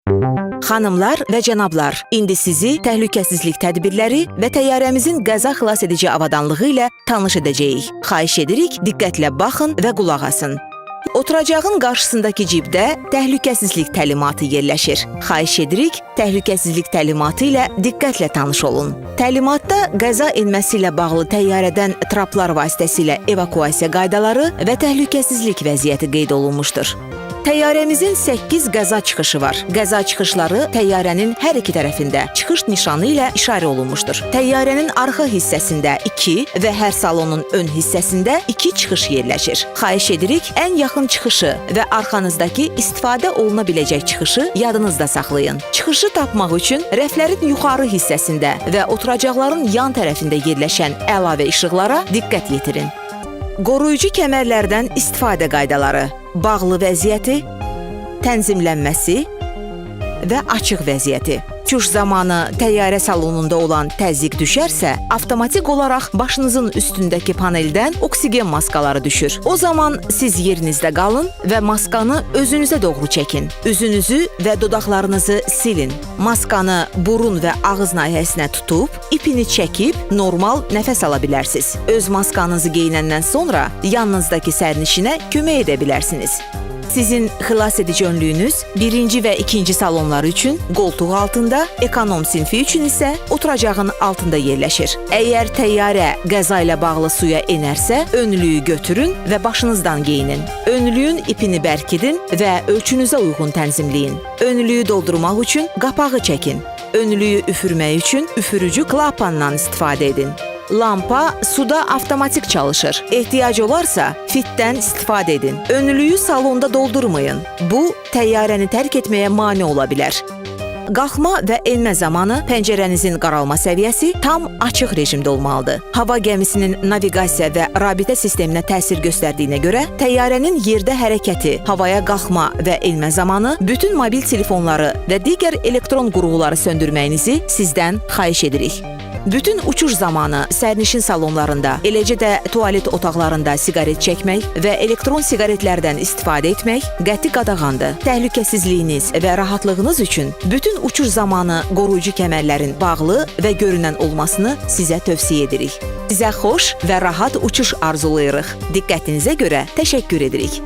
Xanımlar və cənablar, indi sizi təhlükəsizlik tədbirləri və təyyarəmizin qəza xilas edici avadanlığı ilə tanış edəcəyik. Xahiş edirik, diqqətlə baxın və qulaq asın. Oturacağın qarşısındakı cibdə təhlükəsizlik təlimatı yerləşir. Xahiş edirik, təhlükəsizlik təlimatı ilə diqqətlə tanış olun. Təlimatda qəza enməsi ilə bağlı təyyarədən traplar vasitəsilə evakuasiya qaydaları və təhlükəsizlik vəziyyəti qeyd olunmuşdur. Təyyarəmizin 8 qəza çıxışı var. Qəza çıxışları təyyarənin hər iki tərəfində çıxış nişanı ilə işarə olunmuşdur. Təyyarənin arxa hissəsində 2 və hər salonun ön hissəsində 2 çıxış yerləşir. Xahiş edirik, ən yaxın çıxışı və arxanızdakı istifadə oluna biləcək çıxışı yadınızda saxlayın. Çıxışı tapmaq üçün rəflərin yuxarı hissəsində və oturacaqların yan tərəfində yerləşən əlavə işıqlara diqqət yetirin. Qoruyucu kəmərlərdən istifadə qaydaları, bağlı vəziyyəti, tənzimlənməsi və açıq vəziyyəti. Uçuş zamanı təyyarə salonunda olan təzyiq düşərsə, avtomatik olaraq başınızın üstündəki paneldən oksigen maskaları düşür. O zaman siz yerinizdə qalın və maskanı özünüzə doğru çəkin. Üzünüzü və dodaqlarınızı silin. Maskanı burun və ağız nahiyəsinə tutub, ipini çəkib normal nəfəs ala bilərsiniz. Öz maskanızı geyinəndən sonra yanınızdakı sərnişinə kömək edə bilərsiniz. Sizin xilas edici önlüyünüz birinci və ikinci salonlar üçün qoltuq altında, ekonom sinfi üçün isə oturacağın altında yerləşir. Əgər təyyarə qəza ilə bağlı suya enərsə, önlüyü götürün və başınızdan geyinin. Önlüyün ipini bərkidin və ölçünüzə uyğun tənzimləyin. Önlüyü doldurmaq üçün qapağı çəkin. Önlüyü üfürmək üçün üfürücü klapandan istifadə edin. Lampa suda avtomatik çalışır. Ehtiyac olarsa fitdən istifadə edin. Önlüyü salonda doldurmayın. Bu, təyyarəni tərk etməyə mane ola bilər. Qalxma və enmə zamanı pəncərənizin qaralma səviyyəsi tam açıq rejimdə olmalıdır. Hava gəmisinin naviqasiya və rabitə sisteminə təsir göstərdiyinə görə, təyyarənin yerdə hərəkəti, havaya qalxma və enmə zamanı bütün mobil telefonları və digər elektron qurğuları söndürməyinizi sizdən xahiş edirik. Bütün uçuş zamanı sərnişin salonlarında, eləcə də tualet otaqlarında siqaret çəkmək və elektron siqaretlərdən istifadə etmək qəti qadağandır. Təhlükəsizliyiniz və rahatlığınız üçün bütün uçuş zamanı qoruyucu kəmərlərin bağlı və görünən olmasını sizə tövsiyə edirik. Sizə xoş və rahat uçuş arzulayırıq. Diqqətinizə görə təşəkkür edirik.